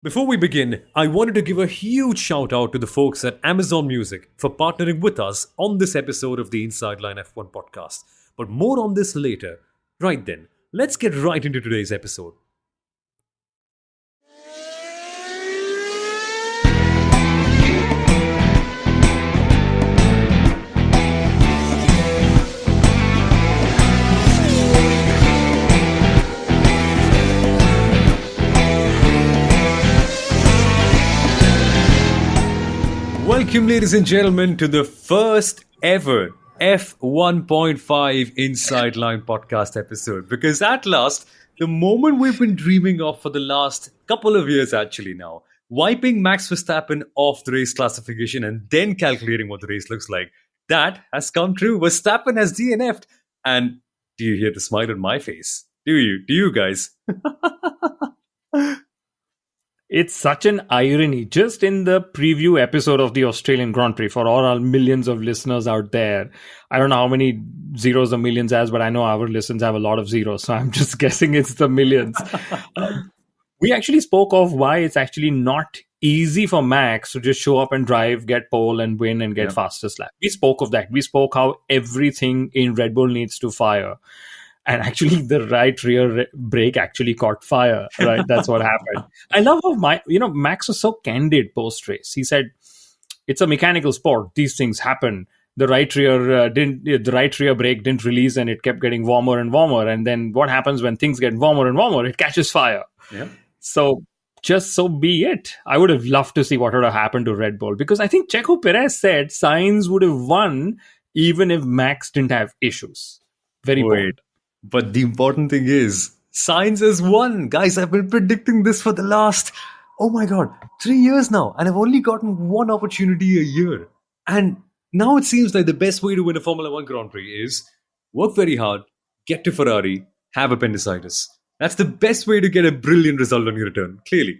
Before we begin, I wanted to give a huge shout out to the folks at Amazon Music for partnering with us on this episode of the Inside Line F1 podcast. But more on this later. Right then, let's get right into today's episode. Welcome, ladies and gentlemen, to the first ever F1.5 Inside Line podcast episode. Because at last, the moment we've been dreaming of for the last couple of years actually now, wiping Max Verstappen off the race classification and then calculating what the race looks like, that has come true. Verstappen has DNF'd. And do you hear the smile on my face? Do you? Do you guys? It's such an irony. Just in the preview episode of the Australian Grand Prix, for all our millions of listeners out there, I don't know how many zeros or millions as, but I know our listeners have a lot of zeros, so I'm just guessing it's the millions. We actually spoke of why it's actually not easy for Max to just show up and drive, get pole and win and get fastest lap. We spoke of that. We spoke how everything in Red Bull needs to fire. And actually, the right rear brake actually caught fire. Right, that's what happened. I love how Max was so candid post race. He said, "It's a mechanical sport. These things happen. The right rear brake didn't release, and it kept getting warmer and warmer. And then what happens when things get warmer and warmer? It catches fire. Yeah. So just so be it. I would have loved to see what would have happened to Red Bull, because I think Checo Perez said Sainz would have won even if Max didn't have issues. Very bold. But the important thing is, Sainz has won. Guys, I've been predicting this for the last, 3 years now. And I've only gotten one opportunity a year. And now it seems like the best way to win a Formula One Grand Prix is work very hard, get to Ferrari, have appendicitis. That's the best way to get a brilliant result on your return, clearly.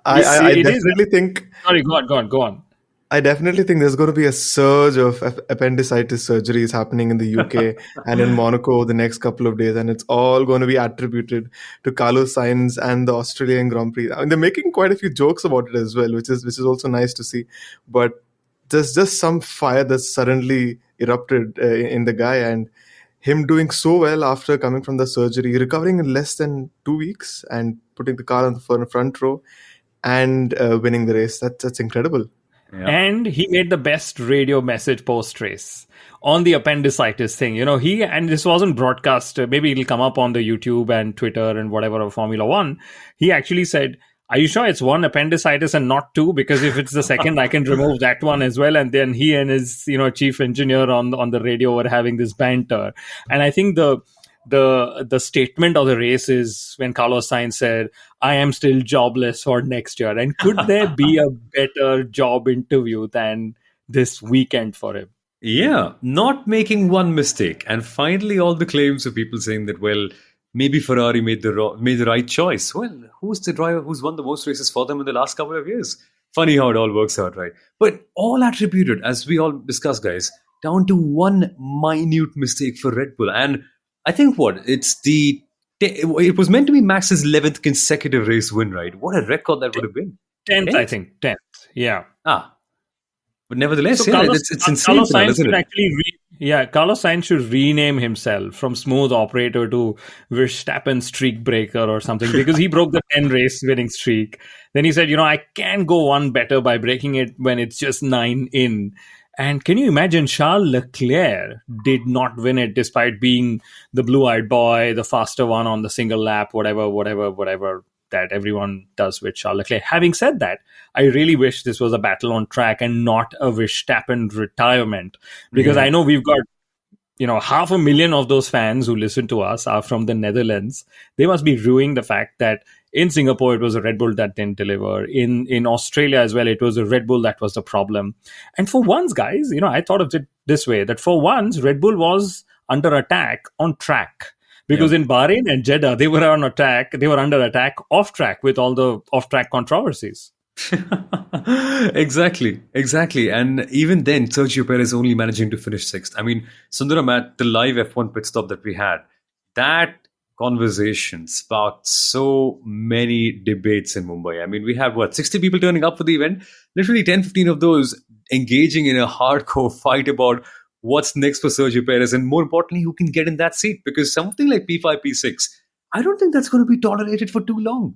I definitely think... Sorry, go on. I definitely think there's going to be a surge of appendicitis surgeries happening in the UK and in Monaco the next couple of days, and it's all going to be attributed to Carlos Sainz and the Australian Grand Prix. I mean, they're making quite a few jokes about it as well, which is also nice to see. But there's just some fire that's suddenly erupted in the guy, and him doing so well after coming from the surgery, recovering in less than 2 weeks, and putting the car on the front row and winning the race. That's incredible. Yeah. And he made the best radio message post-race on the appendicitis thing. And this wasn't broadcast. Maybe it'll come up on the YouTube and Twitter and whatever of Formula One. He actually said, "Are you sure it's one appendicitis and not two? Because if it's the second, I can remove that one as well." And then he and his, chief engineer on the radio were having this banter. And I think the statement of the race is when Carlos Sainz said, "I am still jobless for next year." And could there be a better job interview than this weekend for him? Yeah, not making one mistake. And finally, all the claims of people saying that, well, maybe Ferrari made the right choice. Well, who's the driver who's won the most races for them in the last couple of years? Funny how it all works out, right? But all attributed, as we all discussed, guys, down to one minute mistake for Red Bull. And I think it was meant to be Max's 11th consecutive race win, right? What a record that would have been. 10th, I think. 10th, yeah. But nevertheless, so it's insane, Carlos Sainz isn't it? Carlos Sainz should rename himself from smooth operator to Verstappen streak breaker or something, because he broke the 10 race winning streak. Then he said, I can go one better by breaking it when it's just 9 in. And can you imagine, Charles Leclerc did not win it despite being the blue-eyed boy, the faster one on the single lap, whatever that everyone does with Charles Leclerc. Having said that, I really wish this was a battle on track and not a Verstappen retirement, because I know we've got 500,000 of those fans who listen to us are from the Netherlands. They must be ruining the fact that in Singapore, it was a Red Bull that didn't deliver. In Australia as well, it was a Red Bull that was the problem. And for once, guys, I thought of it this way, that for once, Red Bull was under attack on track. Because in Bahrain and Jeddah, they were under attack off track with all the off track controversies. Exactly. And even then, Sergio Perez only managing to finish 6th. I mean, Sundaram, at the live F1 pit stop that we had, that conversation sparked so many debates in Mumbai. I mean, we had 60 people turning up for the event, literally 10, 15 of those engaging in a hardcore fight about what's next for Sergio Perez and more importantly, who can get in that seat. Because something like P5, P6, I don't think that's going to be tolerated for too long.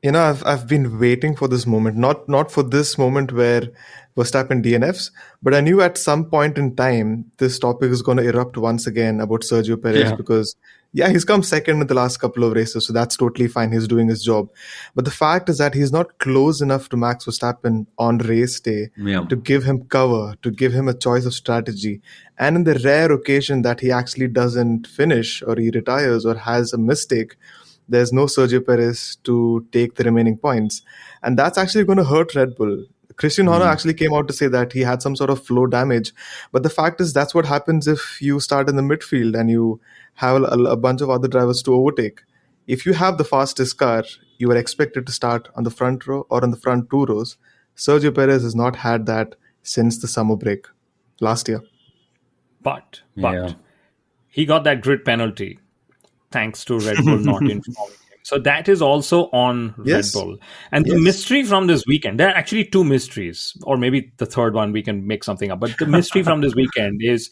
I've been waiting for this moment, not for this moment where Verstappen DNFs, but I knew at some point in time this topic is going to erupt once again about Sergio Perez Yeah. because he's come second in the last couple of races, so that's totally fine. He's doing his job, but the fact is that he's not close enough to Max Verstappen on race day Yeah. to give him cover, to give him a choice of strategy, and in the rare occasion that he actually doesn't finish or he retires or has a mistake, there's no Sergio Perez to take the remaining points. And that's actually going to hurt Red Bull. Christian Horner actually came out to say that he had some sort of flow damage. But the fact is, that's what happens if you start in the midfield and you have a bunch of other drivers to overtake. If you have the fastest car, you are expected to start on the front row or on the front two rows. Sergio Perez has not had that since the summer break last year. But Yeah. he got that grid penalty thanks to Red Bull not informing him. So that is also on Yes. Red Bull. And the Yes. mystery from this weekend, there are actually two mysteries, or maybe the third one, we can make something up. But the mystery from this weekend is,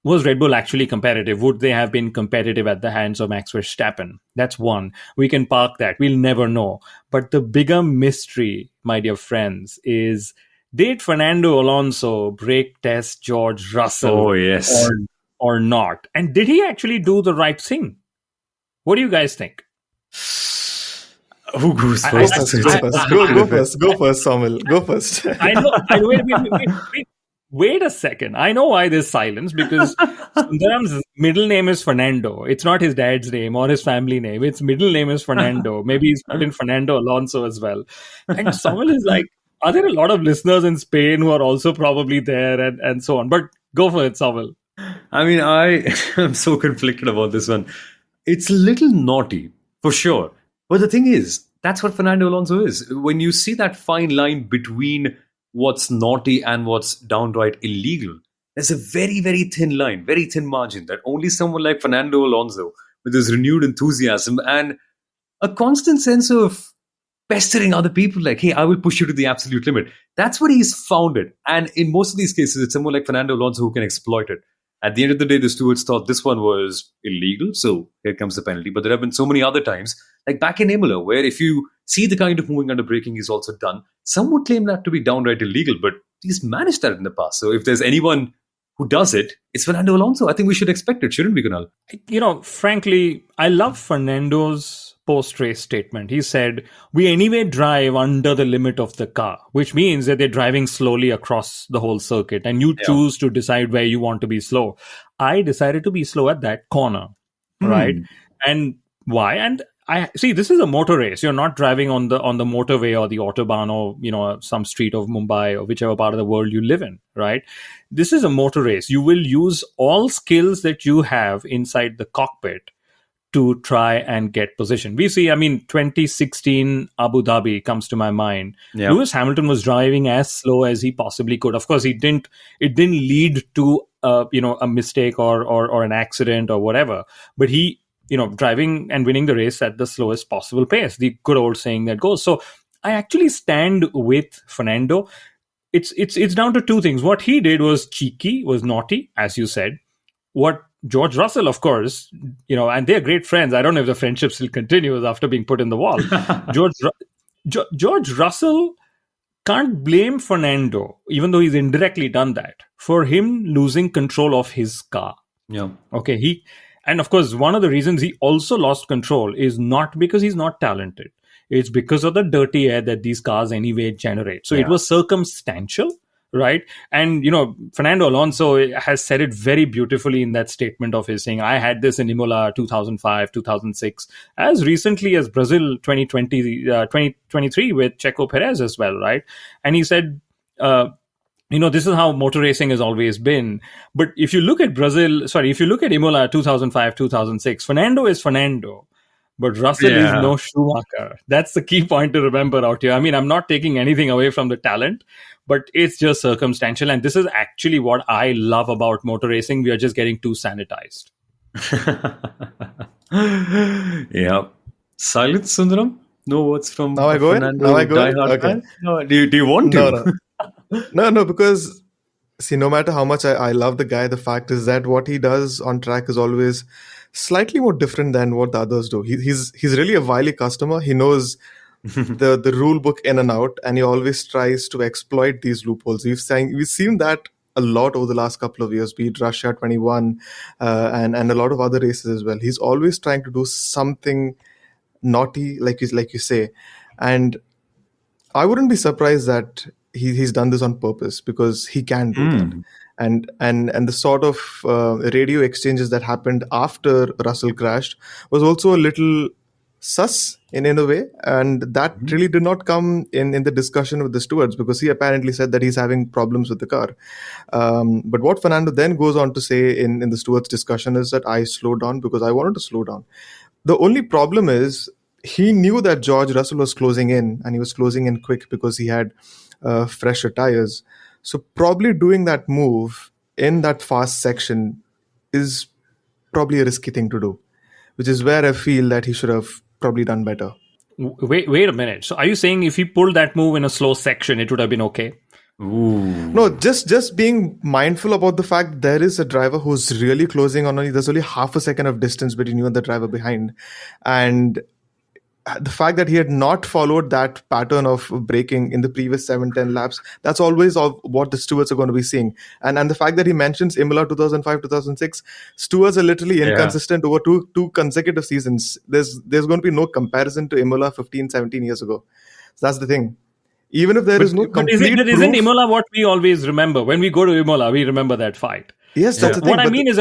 was Red Bull actually competitive? Would they have been competitive at the hands of Max Verstappen? That's one. We can park that. We'll never know. But the bigger mystery, my dear friends, is did Fernando Alonso brake test George Russell Oh, yes. or not? And did he actually do the right thing? What do you guys think? Who goes I- first? Go first, Samuel. Go first. I know. Wait a second. I know why there's silence, because Sundaram's middle name is Fernando. It's not his dad's name or his family name. Its middle name is Fernando. Maybe he's put in Fernando Alonso as well. And Samuel is like, are there a lot of listeners in Spain who are also probably there and so on? But go for it, Samuel. I mean, I am so conflicted about this one. It's a little naughty, for sure. But the thing is, that's what Fernando Alonso is. When you see that fine line between what's naughty and what's downright illegal, there's a very, very thin line, very thin margin that only someone like Fernando Alonso, with his renewed enthusiasm and a constant sense of pestering other people, like, hey, I will push you to the absolute limit. That's what he's founded. And in most of these cases, it's someone like Fernando Alonso who can exploit it. At the end of the day, the stewards thought this one was illegal, so here comes the penalty. But there have been so many other times, like back in Imola, where if you see the kind of moving under braking he's also done, some would claim that to be downright illegal, but he's managed that in the past. So if there's anyone who does it, it's Fernando Alonso. I think we should expect it, shouldn't we, Kunal? Frankly, I love Fernando's post-race statement. He said, we anyway drive under the limit of the car, which means that they're driving slowly across the whole circuit and you choose to decide where you want to be slow. I decided to be slow at that corner, right? And why? And I see, this is a motor race. You're not driving on the motorway or the autobahn or some street of Mumbai or whichever part of the world you live in, right? This is a motor race. You will use all skills that you have inside the cockpit to try and get position. We see, 2016 Abu Dhabi comes to my mind. Yeah. Lewis Hamilton was driving as slow as he possibly could. Of course, it didn't lead to a mistake or an accident or whatever. But he, driving and winning the race at the slowest possible pace. The good old saying that goes. So I actually stand with Fernando. It's down to two things. What he did was cheeky, was naughty, as you said. What George Russell, of course, and they're great friends. I don't know if the friendship still continues after being put in the wall. George Russell can't blame Fernando, even though he's indirectly done that, for him losing control of his car. Yeah. Okay, and of course, one of the reasons he also lost control is not because he's not talented. It's because of the dirty air that these cars anyway generate. So it was circumstantial, right? And, Fernando Alonso has said it very beautifully in that statement of his, saying, I had this in Imola 2005, 2006, as recently as Brazil 2023 with Checo Perez as well, right? And he said, this is how motor racing has always been. But if you look at if you look at Imola 2005, 2006, Fernando is Fernando. But Russell is no Schumacher. That's the key point to remember out here. I'm not taking anything away from the talent, but it's just circumstantial. And this is actually what I love about motor racing. We are just getting too sanitized. Yeah. Silence, Sundaram? No words from Now I a go in. Now I Fernando go in. diehard Okay. fan? No, do you want No, to? no, no, because see, no matter how much I love the guy, the fact is that what he does on track is always slightly more different than what the others do. He's really a wily customer. He knows the rule book in and out, and he always tries to exploit these loopholes. We've seen that a lot over the last couple of years, be it Russia 21 and a lot of other races as well. He's always trying to do something naughty, like you say, and I wouldn't be surprised that he's done this on purpose because he can do that. Mm. And the sort of radio exchanges that happened after Russell crashed was also a little sus in a way, and that really did not come in the discussion with the stewards because he apparently said that he's having problems with the car. But what Fernando then goes on to say in the stewards discussion is that I slowed down because I wanted to slow down. The only problem is he knew that George Russell was closing in, and he was closing in quick because he had fresher tires. So probably doing that move in that fast section is probably a risky thing to do, which is where I feel that he should have probably done better. Wait a minute. So are you saying if he pulled that move in a slow section, it would have been okay? Ooh. No, just being mindful about the fact there is a driver who's really closing on. There's only half a second of distance between you and the driver behind, and the fact that he had not followed that pattern of braking in the previous 7-10 laps, that's always what the stewards are going to be seeing. And the fact that he mentions Imola 2005 2006, stewards are literally inconsistent over two consecutive seasons. There's going to be no comparison to Imola 15-17 years ago. So that's the thing. Even if there is no complete isn't proof, Imola what we always remember? When we go to Imola, we remember that fight. yes, that's the thing. What I mean is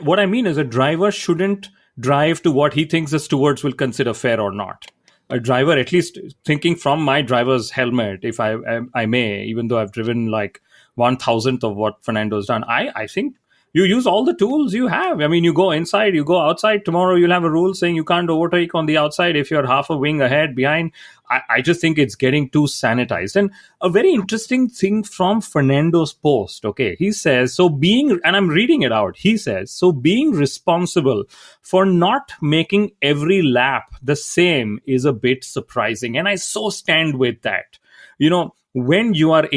what I mean is a driver shouldn't drive to what he thinks the stewards will consider fair or not. A driver, at least thinking from my driver's helmet, if I may, even though I've driven like 1,000th of what Fernando's done, I think you use all the tools you have. I mean, you go inside, you go outside. Tomorrow you'll have a rule saying you can't overtake on the outside if you're half a wing ahead, behind. I just think it's getting too sanitized. And a very interesting thing from Fernando's post, okay, he says, and I'm reading it out, he says, so being responsible for not making every lap the same is a bit surprising. And I so stand with that. When you are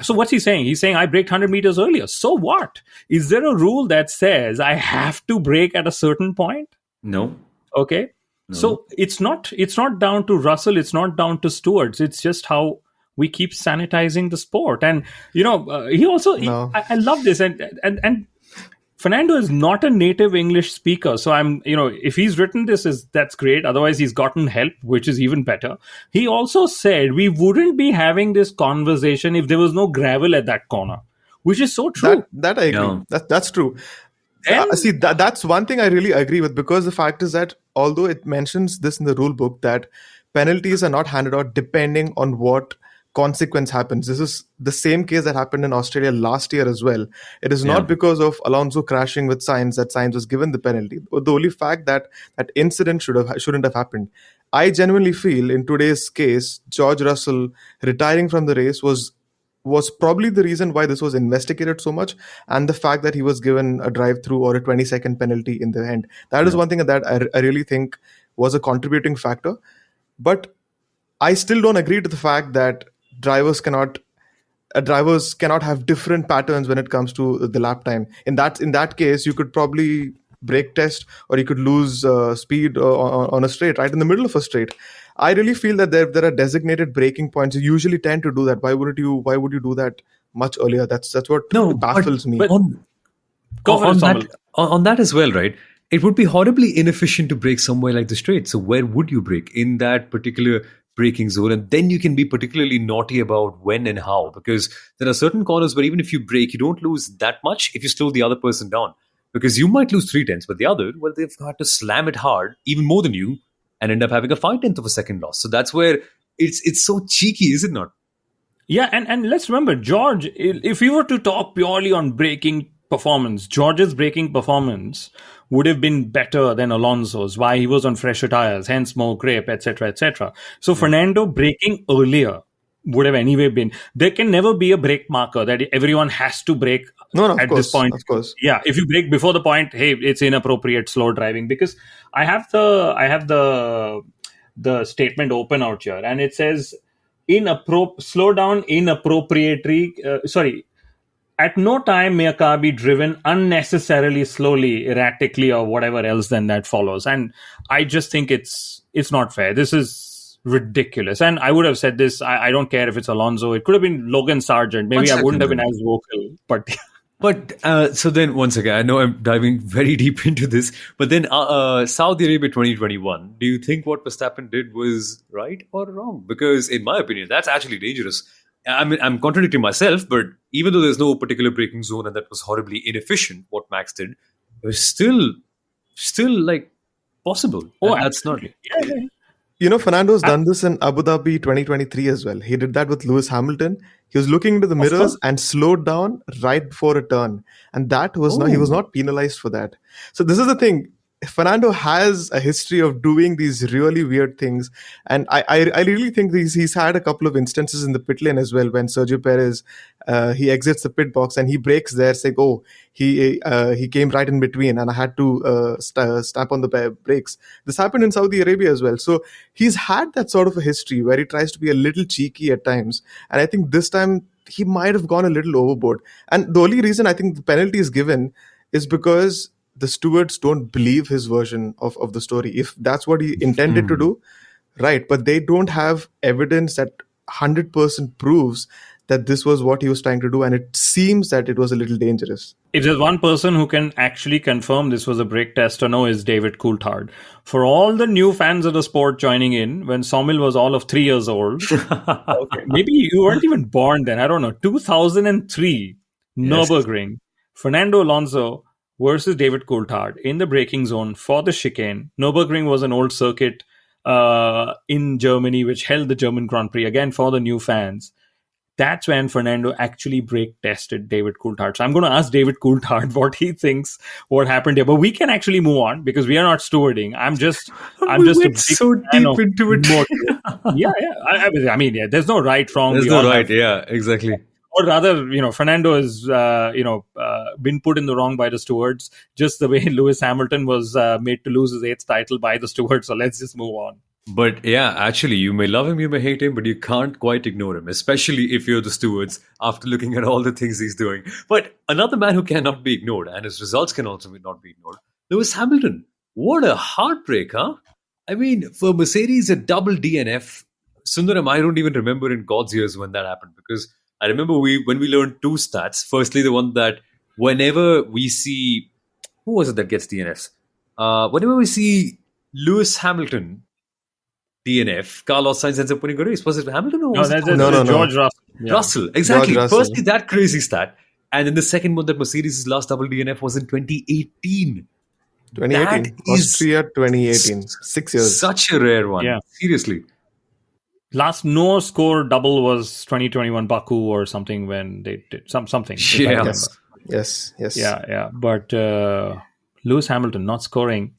so what's he saying? He's saying, I braked 100 meters earlier. So what? Is there a rule that says I have to brake at a certain point? No. Okay. No. So it's not down to Russell. It's not down to stewards. It's just how we keep sanitizing the sport. And, he also, I love this. And Fernando is not a native English speaker. So if he's written that's great. Otherwise, he's gotten help, which is even better. He also said we wouldn't be having this conversation if there was no gravel at that corner, which is so true. That I agree. Yeah. That's true. See, that's one thing I really agree with, because the fact is that although it mentions this in the rule book that penalties are not handed out depending on what consequence happens. This is the same case that happened in Australia last year as well. It is not because of Alonso crashing with Sainz that Sainz was given the penalty. The only fact that that incident shouldn't have happened. I genuinely feel in today's case, George Russell retiring from the race was probably the reason why this was investigated so much, and the fact that he was given a drive-through or a 20-second penalty in the end. That is one thing that I really think was a contributing factor. But I still don't agree to the fact that drivers cannot have different patterns when it comes to the lap time. In that case, you could probably brake test, or you could lose speed on a straight, right in the middle of a straight. I really feel that there are designated braking points. You usually tend to do that. Why would you do that much earlier? That's what baffles me. But on that as well, right? It would be horribly inefficient to brake somewhere like the straight. So where would you brake? In that particular braking zone, and then you can be particularly naughty about when and how, because there are certain corners where even if you brake, you don't lose that much if you slow the other person down, because you might lose 3/10, but the other, well, they've got to slam it hard, even more than you, and end up having a 5/10 of a second loss. So that's where it's so cheeky, is it not? Yeah, and let's remember, George, if we were to talk purely on braking performance, George's braking performance would have been better than Alonso's. Why? He was on fresher tires, hence more grip, etc., etc. So Fernando braking earlier would have anyway been. There can never be a brake marker that everyone has to brake No, of at course, this point. of course. Yeah, if you brake before the point, hey, it's inappropriate slow driving. Because I have the statement open out here, and it says slow down inappropriately. At no time may a car be driven unnecessarily slowly, erratically, or whatever else then that follows. And I just think it's not fair. This is ridiculous. And I would have said this. I don't care if it's Alonso. It could have been Logan Sargent. Maybe I wouldn't have been as vocal. But so then once again, I know I'm diving very deep into this, but then Saudi Arabia 2021, do you think what Verstappen did was right or wrong? Because in my opinion, that's actually dangerous. I mean, I'm contradicting myself, but even though there's no particular braking zone and that was horribly inefficient, what Max did, it was still like possible. Oh, and that's not. Fernando's done this in Abu Dhabi 2023 as well. He did that with Lewis Hamilton. He was looking into the mirrors and slowed down right before a turn. And that was he was not penalized for that. So this is the thing. Fernando has a history of doing these really weird things. And I really think he's had a couple of instances in the pit lane as well when Sergio Perez, he exits the pit box and he brakes there saying, he came right in between and I had to stamp on the brakes. This happened in Saudi Arabia as well. So he's had that sort of a history where he tries to be a little cheeky at times. And I think this time he might have gone a little overboard. And the only reason I think the penalty is given is because the stewards don't believe his version of the story. If that's what he intended to do, right. But they don't have evidence that 100% proves that this was what he was trying to do. And it seems that it was a little dangerous. If there's one person who can actually confirm this was a brake test or no, is David Coulthard. For all the new fans of the sport joining in, when Somil was all of 3 years old, maybe you weren't even born then, I don't know, 2003, Nürburgring, Fernando Alonso versus David Coulthard in the braking zone for the chicane. Nürburgring was an old circuit in Germany, which held the German Grand Prix, again, for the new fans. That's when Fernando actually brake tested David Coulthard. So I'm going to ask David Coulthard what he thinks, what happened here. But we can actually move on because we are not stewarding. I'm just so deep into it. Yeah. I mean, there's no right, wrong. There's no right. Yeah, exactly. Or rather, Fernando has, been put in the wrong by the stewards, just the way Lewis Hamilton was made to lose his 8th title by the stewards. So let's just move on. But yeah, actually, you may love him, you may hate him, but you can't quite ignore him, especially if you're the stewards after looking at all the things he's doing. But another man who cannot be ignored, and his results can also not be ignored, Lewis Hamilton. What a heartbreak, huh? I mean, for Mercedes, a double DNF. Sundaram, I don't even remember in God's years when that happened, because I remember when we learned 2 stats. Firstly, the one that whenever we see... Who was it that gets DNFs? Whenever we see Lewis Hamilton DNF, Carlos Sainz ends up winning a race. Was it Hamilton or was no, it George Russell? Yeah. Russell, exactly. George Russell. Firstly, that crazy stat. And then the second one that Mercedes' last double DNF was in 2018. 2018. Austria 2018. 6 years. Such a rare one. Yeah. Seriously. Last no score double was 2021 Baku or something when they did something. Yes. Yeah. But Lewis Hamilton not scoring.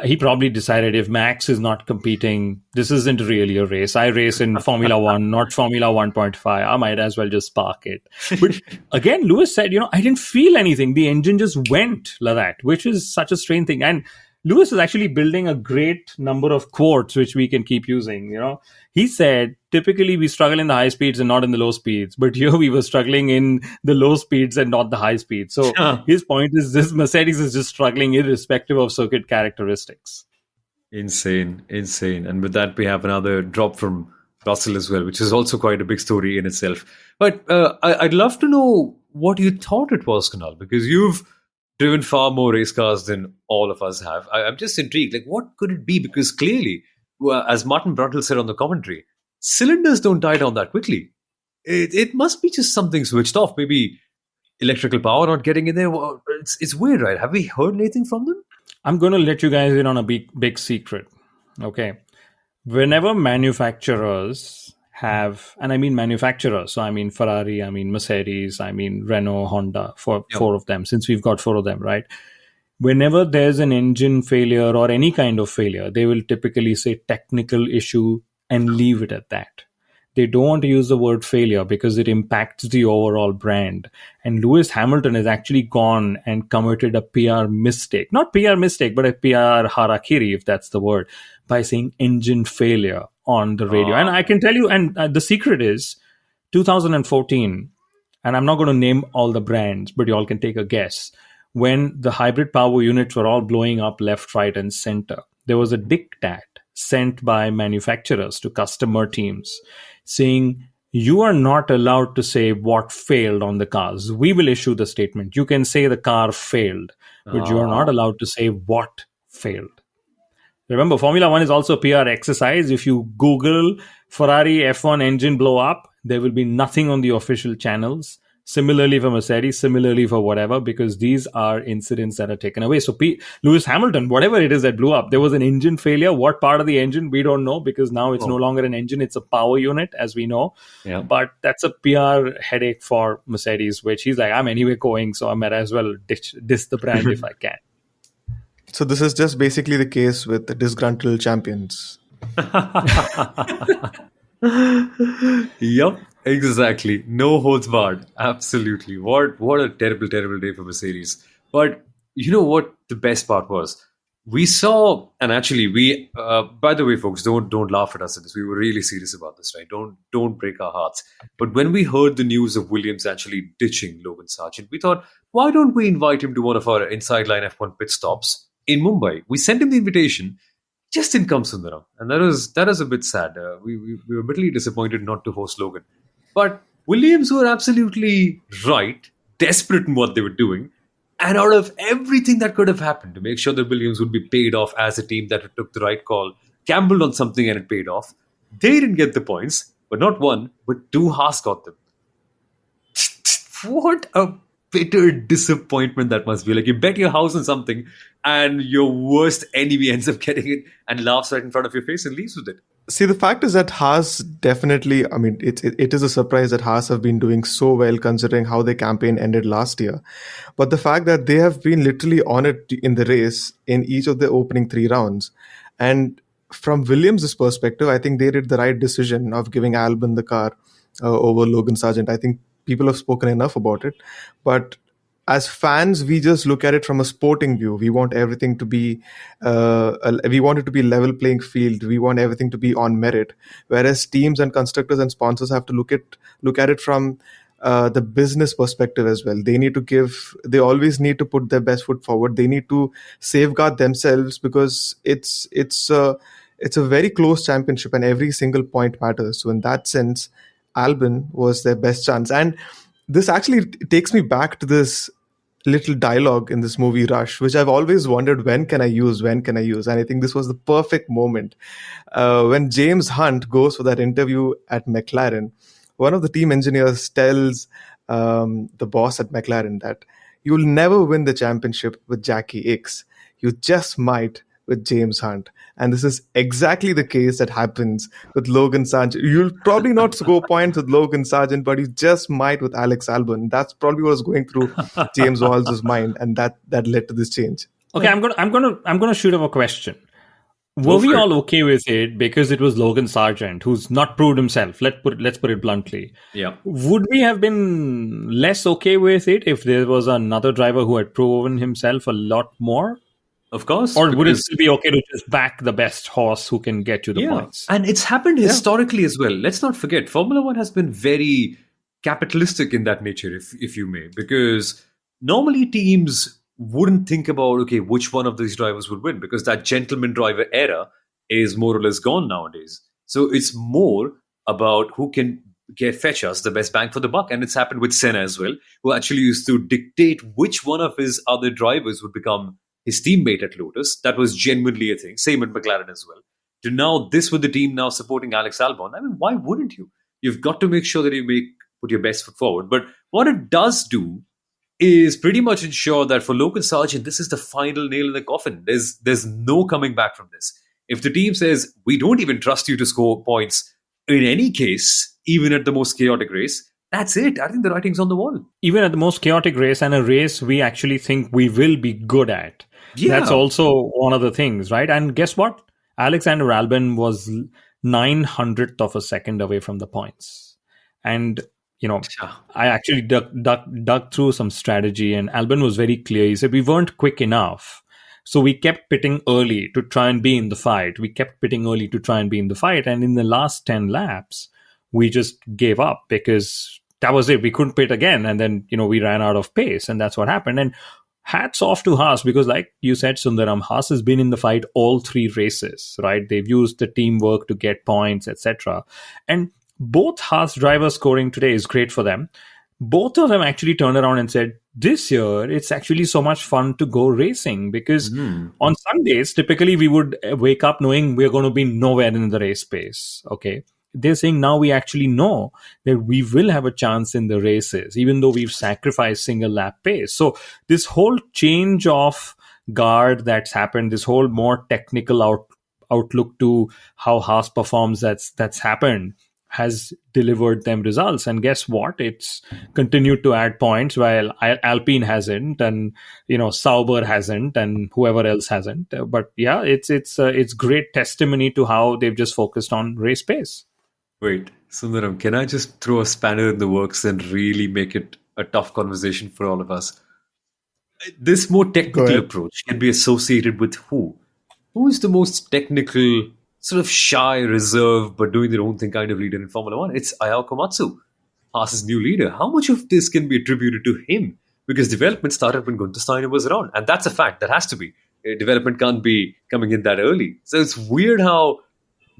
He probably decided if Max is not competing, this isn't really a race. I race in Formula 1, not Formula 1.5. I might as well just park it. But again, Lewis said, I didn't feel anything. The engine just went like that, which is such a strange thing. And Lewis is actually building a great number of quotes, which we can keep using. He said, typically we struggle in the high speeds and not in the low speeds. But here we were struggling in the low speeds and not the high speeds. So his point is this Mercedes is just struggling irrespective of circuit characteristics. Insane. And with that, we have another drop from Russell as well, which is also quite a big story in itself. But I'd love to know what you thought it was, Kunal, because you've driven far more race cars than all of us have. I'm just intrigued. Like, what could it be? Because clearly, as Martin Brundle said on the commentary, cylinders don't die down that quickly. It must be just something switched off. Maybe electrical power not getting in there. Well, it's weird, right? Have we heard anything from them? I'm going to let you guys in on a big secret. Okay. Whenever manufacturers have, and I mean manufacturers, so I mean Ferrari, I mean Mercedes, I mean Renault, Honda, four of them, since we've got 4 of them, right? Whenever there's an engine failure or any kind of failure, they will typically say technical issue and leave it at that. they don't want to use the word failure because it impacts the overall brand. And Lewis Hamilton has actually gone and committed a PR mistake. Not PR mistake, but a PR harakiri, if that's the word, by saying engine failure on the radio. And I can tell you, and the secret is 2014, and I'm not going to name all the brands, but you all can take a guess. When the hybrid power units were all blowing up left, right, and center, there was a diktat sent by manufacturers to customer teams saying, you are not allowed to say what failed on the cars. We will issue the statement. You can say the car failed, but you are not allowed to say what failed. Remember, Formula One is also a PR exercise. If you Google Ferrari F1 engine blow up, there will be nothing on the official channels. Similarly for Mercedes, similarly for whatever, because these are incidents that are taken away. So Lewis Hamilton, whatever it is that blew up, there was an engine failure. What part of the engine, we don't know, because now it's no longer an engine, it's a power unit, as we know. Yeah. But that's a PR headache for Mercedes, which he's like, I'm anyway going, so I might as well diss the brand if I can. So this is just basically the case with the disgruntled champions. Yup, exactly. No holds barred. Absolutely. What a terrible, terrible day for Mercedes. But you know what the best part was? We saw, and actually we, by the way, folks, don't laugh at us at this. We were really serious about this, right? Don't break our hearts. But when we heard the news of Williams actually ditching Logan Sargent, we thought, why don't we invite him to one of our Inside Line F1 pit stops in Mumbai? We sent him the invitation. Just didn't come Sundaram. And that is a bit sad. We were bitterly disappointed not to host Logan. But Williams were absolutely right, desperate in what they were doing. And out of everything that could have happened to make sure that Williams would be paid off as a team that took the right call, gambled on something and it paid off, they didn't get the points, but not one, but two Haas got them. What a bitter disappointment that must be. Like, you bet your house on something and your worst enemy ends up getting it and laughs right in front of your face and leaves with it. See, the fact is that Haas definitely, I mean, it is a surprise that Haas have been doing so well considering how their campaign ended last year. But the fact that they have been literally on it in the race in each of the opening 3 rounds. And from Williams' perspective, I think they did the right decision of giving Albon the car over Logan Sargent. I think people have spoken enough about it. But as fans, we just look at it from a sporting view. We want everything to be, we want it to be level playing field. We want everything to be on merit. Whereas teams and constructors and sponsors have to look at it from the business perspective as well. They always need to put their best foot forward. They need to safeguard themselves because it's a very close championship and every single point matters. So in that sense, Albon was their best chance. And this actually takes me back to this little dialogue in this movie Rush, which I've always wondered, when can I use? And I think this was the perfect moment. When James Hunt goes for that interview at McLaren, one of the team engineers tells the boss at McLaren that you'll never win the championship with Jackie Ickx. You just might with James Hunt. And this is exactly the case that happens with Logan Sargent. You'll probably not score points with Logan Sargent, but you just might with Alex Albon. That's probably what was going through James Walsh's mind, and that led to this change. Okay, I'm gonna shoot up a question. Were we all okay with it because it was Logan Sargent, who's not proved himself? Let's put it bluntly. Yeah. Would we have been less okay with it if there was another driver who had proven himself a lot more? Of course. Or would it still be okay to just back the best horse who can get you the points? And it's happened historically as well. Let's not forget, Formula One has been very capitalistic in that nature, if you may, because normally teams wouldn't think about, okay, which one of these drivers would win, because that gentleman driver era is more or less gone nowadays. So it's more about who can fetch us the best bang for the buck. And it's happened with Senna as well, who actually used to dictate which one of his other drivers would become his teammate at Lotus. That was genuinely a thing. Same at McLaren as well. To now this with the team now supporting Alex Albon. I mean, why wouldn't you? You've got to make sure that you put your best foot forward. But what it does do is pretty much ensure that for Logan Sargent, this is the final nail in the coffin. There's no coming back from this. If the team says, we don't even trust you to score points in any case, even at the most chaotic race, that's it. I think the writing's on the wall. Even at the most chaotic race, and a race we actually think we will be good at. Yeah. That's also one of the things, right? And guess what? Alexander Albon was 900th of a second away from the points. And, Yeah. I actually dug through some strategy, and Albon was very clear. He said we weren't quick enough. So we kept pitting early to try and be in the fight. And in the last 10 laps, we just gave up because that was it. We couldn't pit again. And then, we ran out of pace, and that's what happened. And hats off to Haas, because like you said, Sundaram, Haas has been in the fight all 3 races, right? They've used the teamwork to get points, etc. And both Haas drivers scoring today is great for them. Both of them actually turned around and said, this year, it's actually so much fun to go racing, because on Sundays, typically we would wake up knowing we're going to be nowhere in the race pace. Okay. They're saying now we actually know that we will have a chance in the races, even though we've sacrificed single lap pace. So this whole change of guard that's happened, this whole more technical outlook to how Haas performs that's happened, has delivered them results. And guess what? It's continued to add points while Alpine hasn't, and Sauber hasn't, and whoever else hasn't. But yeah, it's great testimony to how they've just focused on race pace. Wait, Sundaram, can I just throw a spanner in the works and really make it a tough conversation for all of us? This more technical approach can be associated with who? Who is the most technical, sort of shy, reserved, but doing their own thing kind of leader in Formula One? It's Ayao Komatsu, Haas's new leader. How much of this can be attributed to him? Because development started when Gunther Steiner was around. And that's a fact. That has to be. Development can't be coming in that early. So it's weird how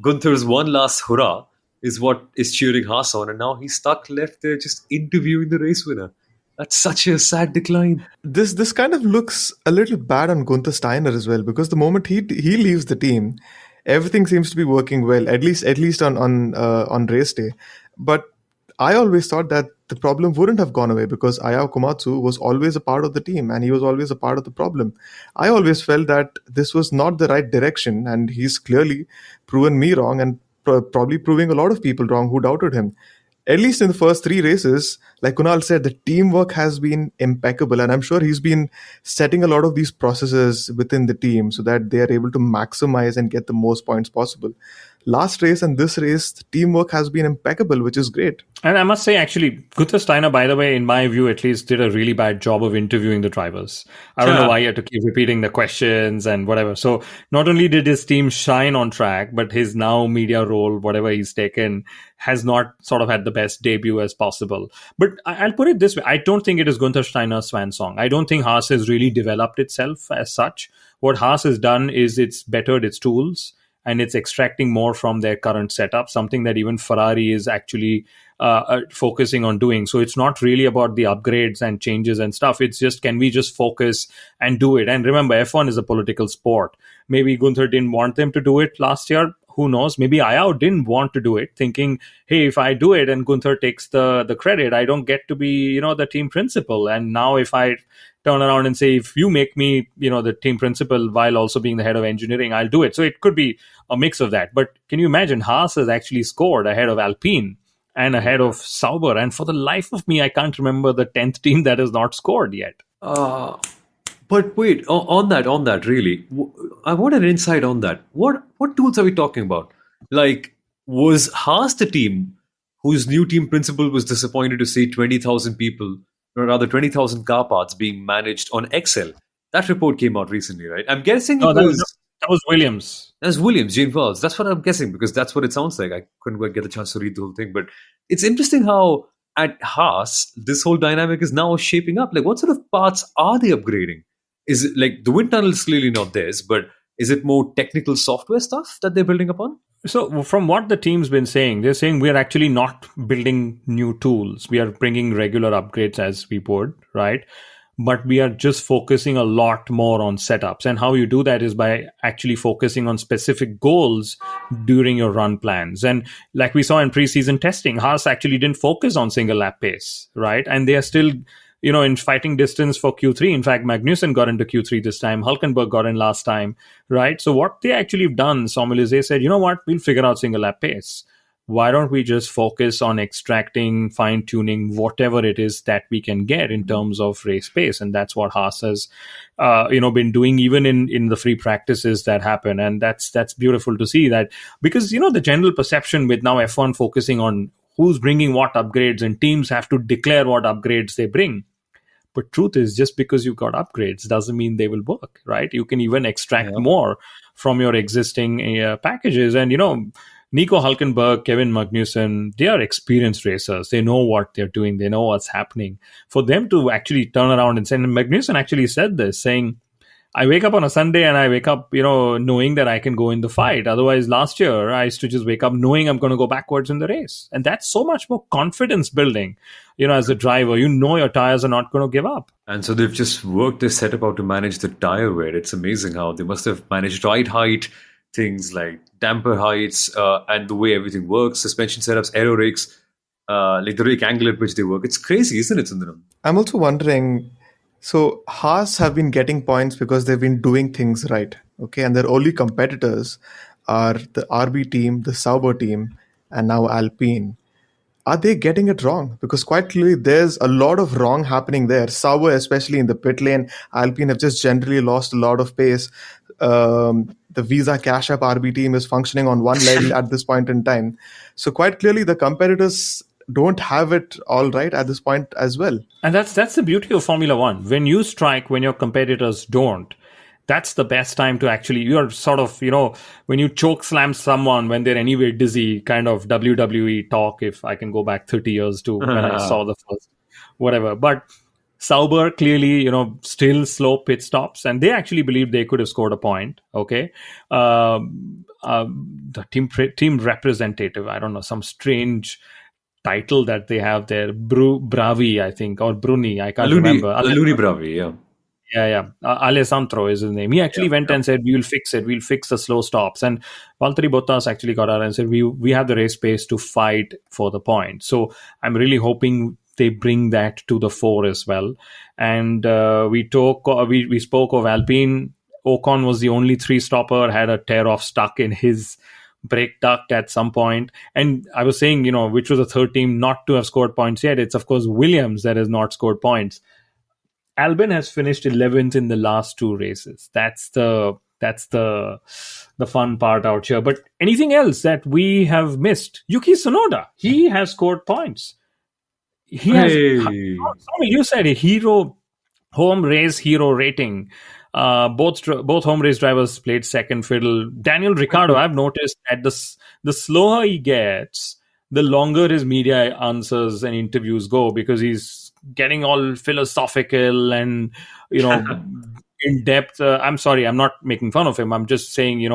Gunther's one last hurrah is what is cheering Haas on. And now he's stuck left there just interviewing the race winner. That's such a sad decline. This kind of looks a little bad on Gunther Steiner as well, because the moment he leaves the team, everything seems to be working well, at least on race day. But I always thought that the problem wouldn't have gone away, because Ayao Komatsu was always a part of the team and he was always a part of the problem. I always felt that this was not the right direction, and he's clearly proven me wrong, and probably proving a lot of people wrong who doubted him. At least in the first 3 races, like Kunal said, the teamwork has been impeccable. And I'm sure he's been setting a lot of these processes within the team so that they are able to maximize and get the most points possible. Last race and this race, the teamwork has been impeccable, which is great. And I must say, actually, Gunther Steiner, by the way, in my view at least, did a really bad job of interviewing the drivers. I don't know why he had to keep repeating the questions and whatever. So not only did his team shine on track, but his now media role, whatever he's taken, has not sort of had the best debut as possible. But I'll put it this way. I don't think it is Gunther Steiner's swan song. I don't think Haas has really developed itself as such. What Haas has done is it's bettered its tools, and it's extracting more from their current setup, something that even Ferrari is actually focusing on doing. So it's not really about the upgrades and changes and stuff. It's just, can we just focus and do it? And remember, F1 is a political sport. Maybe Gunther didn't want them to do it last year. Who knows? Maybe Ayao didn't want to do it, thinking, hey, if I do it and Gunther takes the credit, I don't get to be, the team principal. And now if I turn around and say, if you make me, the team principal while also being the head of engineering, I'll do it. So it could be a mix of that. But can you imagine, Haas has actually scored ahead of Alpine and ahead of Sauber. And for the life of me, I can't remember the 10th team that has not scored yet. But wait, on that, really, I want an insight on that. What tools are we talking about? Like, was Haas the team whose new team principal was disappointed to see 20,000 people, or rather 20,000 car parts being managed on Excel? That report came out recently, right? I'm guessing that was Williams. That's Williams, Gene Valls. That's what I'm guessing, because that's what it sounds like. I couldn't quite get the chance to read the whole thing. But it's interesting how at Haas, this whole dynamic is now shaping up. Like, what sort of parts are they upgrading? Is it like the wind tunnel is clearly not theirs, but is it more technical software stuff that they're building upon? So from what the team's been saying, they're saying we're actually not building new tools. We are bringing regular upgrades as we would, right? But we are just focusing a lot more on setups. And how you do that is by actually focusing on specific goals during your run plans. And like we saw in preseason testing, Haas actually didn't focus on single lap pace, right? And they are still, in fighting distance for Q3. In fact, Magnussen got into Q3 this time. Hülkenberg got in last time, right? So what they actually have done, Sommel, is they said, you know what? We'll figure out single lap pace. why don't we just focus on extracting, fine tuning whatever it is that we can get in terms of race pace? And that's what Haas has, been doing even in the free practices that happen. And that's beautiful to see that, because, the general perception with now F1 focusing on who's bringing what upgrades, and teams have to declare what upgrades they bring. But truth is, just because you got upgrades doesn't mean they will work, right? You can even extract more from your existing packages. And, Nico Hulkenberg, Kevin Magnussen, they are experienced racers. They know what they're doing. They know what's happening. For them to actually turn around and say, and Magnussen actually said this, saying, I wake up on a Sunday and I wake up, knowing that I can go in the fight. Otherwise, last year, I used to just wake up knowing I'm going to go backwards in the race. And that's so much more confidence building, as a driver. Your tires are not going to give up. And so they've just worked this setup out to manage the tire wear. It's amazing how they must have managed ride height, things like damper heights, and the way everything works, suspension setups, aero rakes, like the rake angle at which they work. It's crazy, isn't it, Sundaram? I'm also wondering, so Haas have been getting points because they've been doing things right, okay? And their only competitors are the RB team, the Sauber team, and now Alpine. Are they getting it wrong? Because quite clearly there's a lot of wrong happening there. Sauber, especially in the pit lane, Alpine have just generally lost a lot of pace. The Visa Cash App RB team is functioning on one leg at this point in time. So quite clearly the competitors don't have it all right at this point as well. And that's the beauty of Formula One. When you strike, when your competitors don't, that's the best time to actually, you're sort of, when you choke slam someone when they're anyway dizzy, kind of WWE talk, if I can go back 30 years to when I saw the first, whatever. But Sauber clearly, still slow pit stops, and they actually believed they could have scored a point. Okay. The team representative, I don't know, some strange title that they have there, Bravi, I think, or Bruni, I can't remember. Aluni Bravi, yeah. Yeah. Alessandro is his name. He actually went and said, we'll fix it. We'll fix the slow stops. And Valtteri Bottas actually got out and said, we have the race pace to fight for the point. So I'm really hoping they bring that to the fore as well. And we spoke of Alpine. Ocon was the only three-stopper, had a tear-off stuck in his brake duct at some point. And I was saying, which was the third team not to have scored points yet. It's, of course, Williams that has not scored points. Albon has finished 11th in the last two races. That's the fun part out here. But anything else that we have missed? Yuki Tsunoda, he has scored points. He has. You said a home race hero rating. Both home race drivers played second fiddle. Daniel Ricciardo, I've noticed that the slower he gets, the longer his media answers and interviews go, because he's getting all philosophical and, in depth. I'm sorry, I'm not making fun of him. I'm just saying,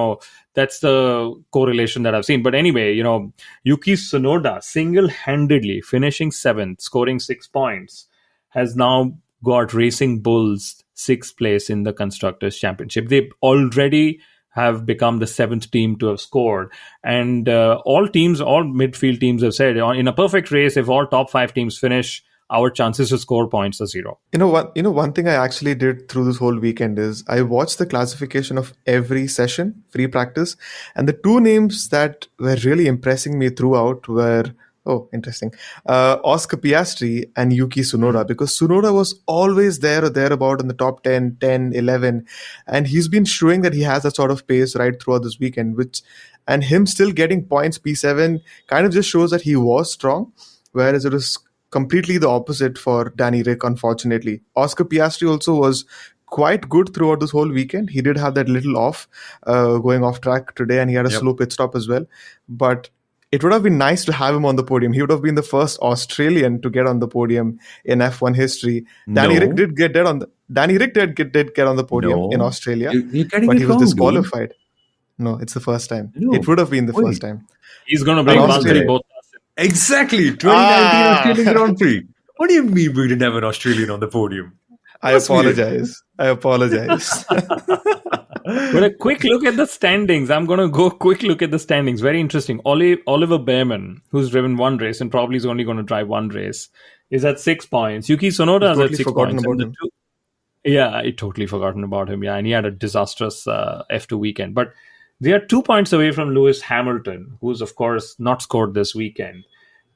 that's the correlation that I've seen. But anyway, Yuki Tsunoda single-handedly finishing 7th, scoring 6 points, has now got Racing Bull's 6th place in the Constructors' Championship. They already have become the 7th team to have scored. And all midfield teams have said, in a perfect race, if all top 5 teams finish, our chances to score points are 0. One thing I actually did through this whole weekend is I watched the classification of every session, free practice, and the 2 names that were really impressing me throughout were, interesting, Oscar Piastri and Yuki Tsunoda, because Tsunoda was always there or thereabout in the top 10, 11, and he's been showing that he has that sort of pace right throughout this weekend, and him still getting points P7 kind of just shows that he was strong, whereas it was completely the opposite for Danny Rick, unfortunately. Oscar Piastri also was quite good throughout this whole weekend. He did have that little going off track today, and he had a slow pit stop as well. But it would have been nice to have him on the podium. He would have been the first Australian to get on the podium in F1 history. Danny Rick did get on the podium in Australia, but he was disqualified. No, it's the first time. It would have been the first time. He's going to bring Valtteri Bottas. Exactly, 2019 Australian Grand Prix. What do you mean we didn't have an Australian on the podium? I apologize. But a quick look at the standings. I'm going to go quick look at the standings. Very interesting. Oliver Behrman, who's driven 1 race and probably is only going to drive 1 race, is at 6 points. Yuki Tsunoda is at 6 points. I totally forgotten about him. Yeah, and he had a disastrous F2 weekend. But They are 2 points away from Lewis Hamilton, who's, of course, not scored this weekend.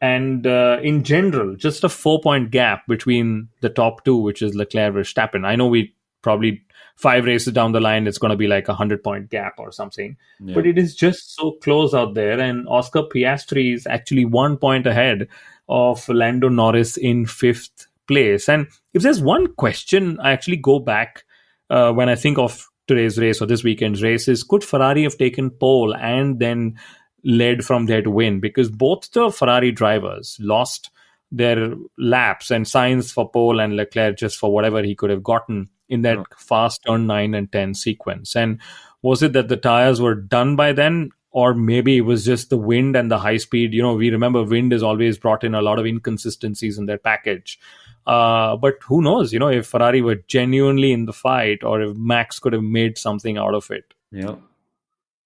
And in general, just a 4 point gap between the top two, which is Leclerc Verstappen. I know we probably 5 races down the line, it's going to be like 100 point gap or something. Yeah. But it is just so close out there. And Oscar Piastri is actually 1 point ahead of Lando Norris in fifth place. And if there's one question, I actually go back when I think of today's race or this weekend's race is, could Ferrari have taken pole and then led from there to win? Because both the Ferrari drivers lost their laps, and Sainz for pole and Leclerc just for whatever he could have gotten in that fast turn 9 and 10 sequence. And was it that the tires were done by then? Or maybe it was just the wind and the high speed. We remember wind has always brought in a lot of inconsistencies in their package. But who knows, if Ferrari were genuinely in the fight, or if Max could have made something out of it. Yeah,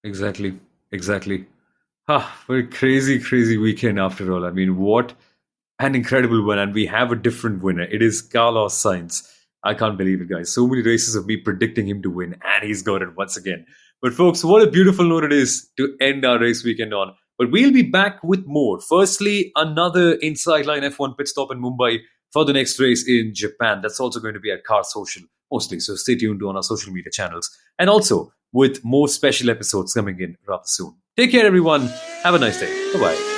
exactly. Very crazy weekend after all. I mean, what an incredible win. And we have a different winner. It is Carlos Sainz. I can't believe it, guys. So many races of me predicting him to win, and he's got it once again. But folks, what a beautiful note it is to end our race weekend on. But we'll be back with more. Firstly, another Inside Line F1 pit stop in Mumbai for the next race in Japan. That's also going to be at Car Social mostly. So stay tuned on our social media channels. And also with more special episodes coming in rather soon. Take care, everyone. Have a nice day. Bye-bye.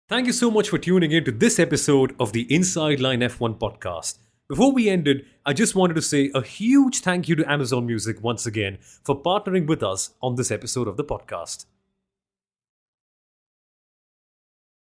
Thank you so much for tuning in to this episode of the Inside Line F1 podcast. Before we ended, I just wanted to say a huge thank you to Amazon Music once again for partnering with us on this episode of the podcast.